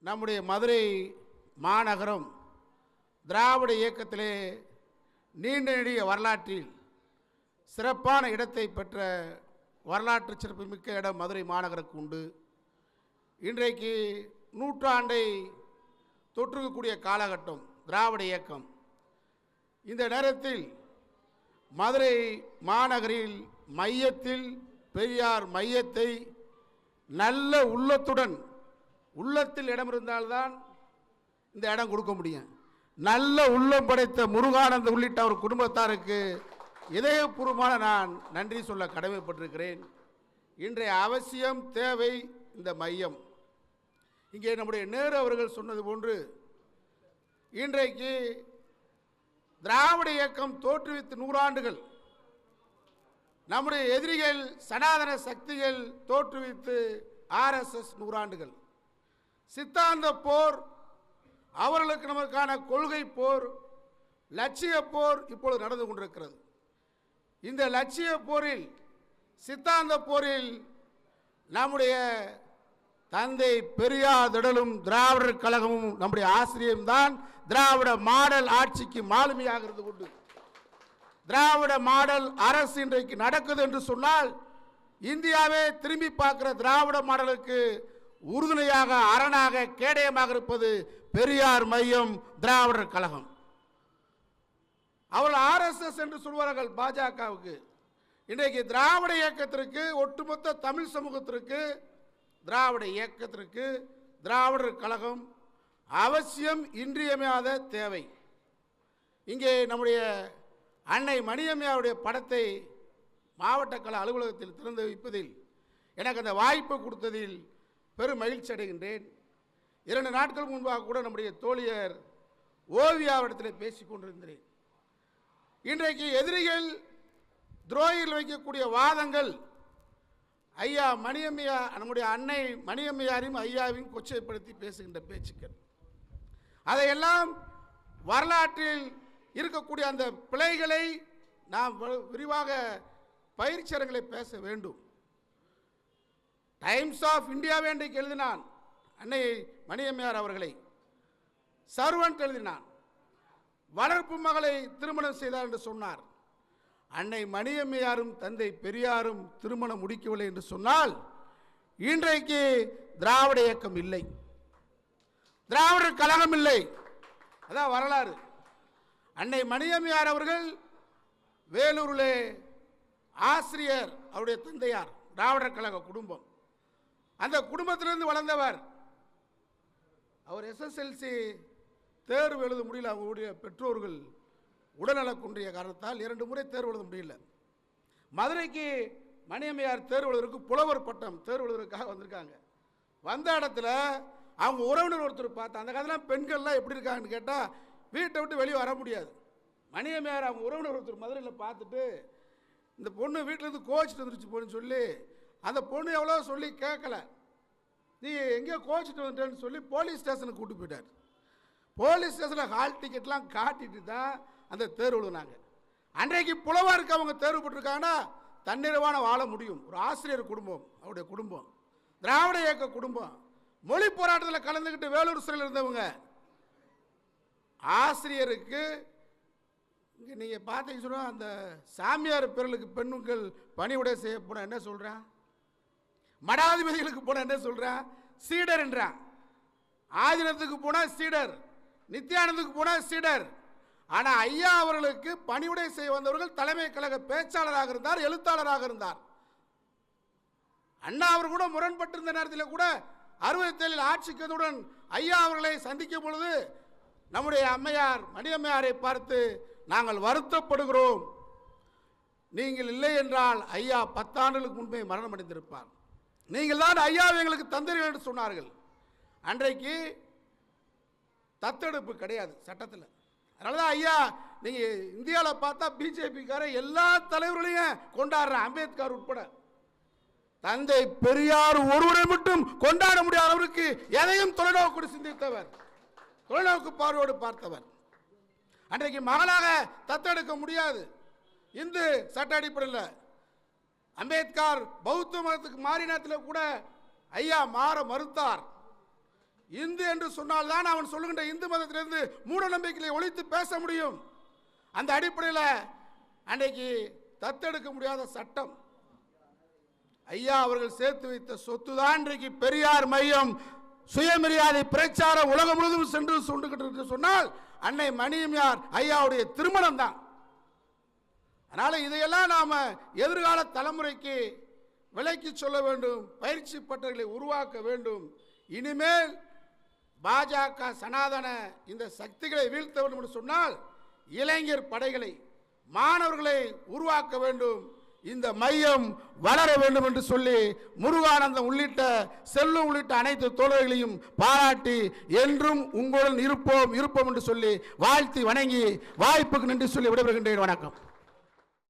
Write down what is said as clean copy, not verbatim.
நம்முடைய மதுரை மாநகரம் திராவிட இயக்கத்திலே நீண்ட நெடிய வரலாற்றில் சிறப்பான இடத்தை பெற்ற வரலாற்று சிறப்புமிக்க இடம் மதுரை மாநகருக்கு உண்டு. இன்றைக்கு நூற்றாண்டை தொற்றுக்கக்கூடிய காலகட்டம் திராவிட இயக்கம். இந்த நேரத்தில் மதுரை மாநகரில் மையத்தில் பெரியார் மையத்தை நல்ல உள்ளத்துடன், உள்ளத்தில் இடம் இருந்தால்தான் இந்த இடம் கொடுக்க முடியும். நல்ல உள்ளம் படைத்த முருகானந்த உள்ளிட்ட அவர் குடும்பத்தாருக்கு இதயபூர்வமான நான் நன்றி சொல்ல கடமைப்பட்டிருக்கிறேன். இன்றைய அவசியம் தேவை இந்த மையம். இங்கே நம்முடைய நேரு அவர்கள் சொன்னது போன்று இன்றைக்கு திராவிட இயக்கம் தோற்றுவித்து 100 ஆண்டுகள், நம்முடைய எதிரிகள் சனாதன சக்திகள் தோற்றுவித்து RSS 100 ஆண்டுகள், சித்தாந்த போர், அவர்களுக்கு நமக்கான கொள்கை போர், லட்சிய போர் இப்பொழுது நடந்து கொண்டிருக்கிறது. இந்த லட்சிய போரில், சித்தாந்த போரில் நம்முடைய தந்தை பெரியார் திடலும் திராவிடர் கழகமும் நம்முடைய ஆசிரியம் தான் திராவிட மாடல் ஆட்சிக்கு மாலுமியாக இருந்து கொண்டு, திராவிட மாடல் அரசு இன்றைக்கு நடக்குது என்று சொன்னால் இந்தியாவே திரும்பி பார்க்கிற திராவிட மாடலுக்கு உறுதுணையாக, அரணாக, கேடயமாக இருப்பது பெரியார் மையம் திராவிடர் கழகம். அவர்கள் RSS என்று சொல்வார்கள் பாஜகவுக்கு. இன்றைக்கு திராவிட இயக்கத்திற்கு, ஒட்டுமொத்த தமிழ் சமூகத்திற்கு, திராவிட இயக்கத்திற்கு திராவிடர் கழகம் அவசியம், இன்றியமையாத தேவை. இங்கே நம்முடைய அன்னை மணியம்மையாருடைய படத்தை மாவட்ட கல அலுவலகத்தில் திறந்து வைப்பதில் எனக்கு அந்த வாய்ப்பு கொடுத்ததில் பெரும் மகிழ்ச்சி அடைகின்றேன். 2 நாட்கள் முன்பாக கூட நம்முடைய தோழியர் ஓவியாவிடத்தில் பேசிக் கொண்டிருந்தேன். இன்றைக்கு எதிரிகள், துரோகிகள் வைக்கக்கூடிய வாதங்கள் ஐயா மணியம்மையார், நம்முடைய அன்னை மணியம்மையாரையும் ஐயாவையும் கொச்சைப்படுத்தி பேசுகின்ற பேச்சுக்கள், அதையெல்லாம் வரலாற்றில் இருக்கக்கூடிய அந்த பிழைகளை நாம் விரிவாக பயிற்சியரங்களை பேச வேண்டும். டைம்ஸ் ஆஃப் இந்தியாவை இன்றைக்கு எழுதினான் அன்னை மணியம்மையார் அவர்களை, சர்வன்ட் எழுதினான், வளர்ப்பு மகளை திருமணம் செய்தார் என்று சொன்னார். அன்னை மணியம்மையாரும் தந்தை பெரியாரும் திருமணம் முடிக்கவில்லை என்று சொன்னால் இன்றைக்கு திராவிட இயக்கம் இல்லை, திராவிடர் கழகம் இல்லை. அதான் வரலாறு. அன்னை மணியம்மையார் அவர்கள் வேலூரிலே ஆசிரியர், அவருடைய தந்தையார் திராவிடர் கழக குடும்பம், அந்த குடும்பத்திலிருந்து வளர்ந்தவர். அவர் SSLC தேர்வு எழுத முடியல, அவங்களுடைய பெற்றோர்கள் உடல்நலக் குன்றிய காரணத்தால் 2 முறை தேர்வு எழுத முடியல. மதுரைக்கு மணியம்மையார் தேர்வு எழுதுவதற்கு புலவர் பட்டம் தேர்வு எழுதுவதற்காக வந்திருக்காங்க. வந்த இடத்துல அவங்க உறவினர் ஒருத்தர் பார்த்தா, அந்த காலத்தில் பெண்கள்லாம் எப்படி இருக்காங்கன்னு கேட்டால் வீட்டை விட்டு வெளியே வர முடியாது. மணியம்மையார் அவங்க உறவினர் ஒருத்தர் மதுரையில் பார்த்துட்டு, இந்த பொண்ணு வீட்டிலேருந்து கோச்சிட்டு வந்துருச்சு போன்னு சொல்லி, அந்த பொண்ணு எவ்வளோ சொல்லி கேட்கல, நீ எங்கேயோ கோச்சிட்டு வந்துட்டேன்னு சொல்லி போலீஸ் ஸ்டேஷனுக்கு கூப்பிட்டு போயிட்டார். போலீஸ் ஸ்டேஷனில் ஹால் டிக்கெட்லாம் காட்டிட்டு தான் அந்த தேர்வு எழுதுனாங்க. அன்றைக்கு புலவருக்கு அவங்க தேர்வு போட்டிருக்காங்கன்னா தன்னிறைவான வாழ முடியும். ஒரு ஆசிரியர் குடும்பம், அவருடைய குடும்பம், திராவிட இயக்க குடும்பம், மொழி போராட்டத்தில் கலந்துக்கிட்டு வேலூர் சிறையில் இருந்தவங்க. ஆசிரியருக்கு இங்கே நீங்கள் பார்த்தீங்க சொன்னால், அந்த சாமியார் பேர்களுக்கு பெண்ணுங்கள் பணிவுடை செய்ய போனால் என்ன சொல்கிறான், மடாதிபதிகளுக்கு போனால் என்ன சொல்கிறான், சீடர் என்றான். ஆதினத்துக்கு போனால் சீடர், நித்யானந்துக்கு போனால் சீடர். ஆனால் ஐயா அவர்களுக்கு பணிவுடை செய்ய வந்தவர்கள் தலைமை கழக பேச்சாளராக இருந்தார், எழுத்தாளராக இருந்தார். அண்ணா அவர் கூட முரண்பட்டிருந்த நேரத்தில் கூட 67 ஆட்சிக்கு வந்தவுடன் ஐயா அவர்களை சந்திக்கும் பொழுது நம்முடைய அம்மையார் மணியம்மையாரை பார்த்து, நாங்கள் வருத்தப்படுகிறோம், நீங்கள் இல்லை என்றால் ஐயா 10 ஆண்டுகளுக்கு முன்பே மரணம் அடைந்திருப்பார், நீங்கள் தான் ஐயாவை எங்களுக்கு தந்தீர்கள் என்று சொன்னார்கள். அன்றைக்கு தத்தெடுப்பு கிடையாது சட்டத்தில். அதனால தான் ஐயா நீங்கள் இந்தியாவில் பார்த்தா பிஜேபிக்கார எல்லா தலைவர்களையும் கொண்டாடுற, அம்பேத்கர் உட்பட. தந்தை பெரியார் ஒருவரை மட்டும் கொண்டாட முடியாத அளவுக்கு எதையும் தொலைநோக்கு சிந்தித்தவர், தொலைநோக்கு பார்வையோடு பார்த்தவர். அன்றைக்கு மகளாக தத்தெடுக்க முடியாது, இந்து சட்ட அடிப்படையில். அம்பேத்கர் பௌத்த மதத்துக்கு மாறினத்தில் கூட ஐயா மாற மறுத்தார். இந்து என்று சொன்னால்தான் அவன் சொல்லுகின்ற இந்து மதத்திலிருந்து மூட நம்பிக்கையை ஒழித்து பேச முடியும். அந்த அடிப்படையில் அன்றைக்கு தத்தெடுக்க முடியாத சட்டம், ஐயா அவர்கள் சேர்த்து வைத்த சொத்து தான் இன்றைக்கு பெரியார் மையம் சுயமரியாதை பிரச்சார உலகம் முழுவதும் சென்று சொல்லிக்கிட்டு சொன்னால் அன்னை மணியம்மையார் ஐயாவுடைய திருமணம் தான். அதனால இதையெல்லாம் நாம எதிர்கால தலைமுறைக்கு விலைக்கு சொல்ல வேண்டும், பயிற்சி பட்டறைகளை உருவாக்க வேண்டும். இனிமேல் பாஜக சனாதன இந்த சக்திகளை வீழ்த்த வேண்டும் என்று சொன்னால் இளைஞர் படைகளை, மாணவர்களை உருவாக்க வேண்டும். இந்த மையம் வளர வேண்டும் என்று சொல்லி முருகானந்தம் உள்ளிட்ட செல்வம் உள்ளிட்ட அனைத்து தோழர்களையும் பாராட்டி என்றும் உங்களுடன் இருப்போம் என்று சொல்லி வாழ்த்தி வணங்கி வாய்ப்புக்கு நன்றி சொல்லி விடைபெறுகின்றேன். வணக்கம்.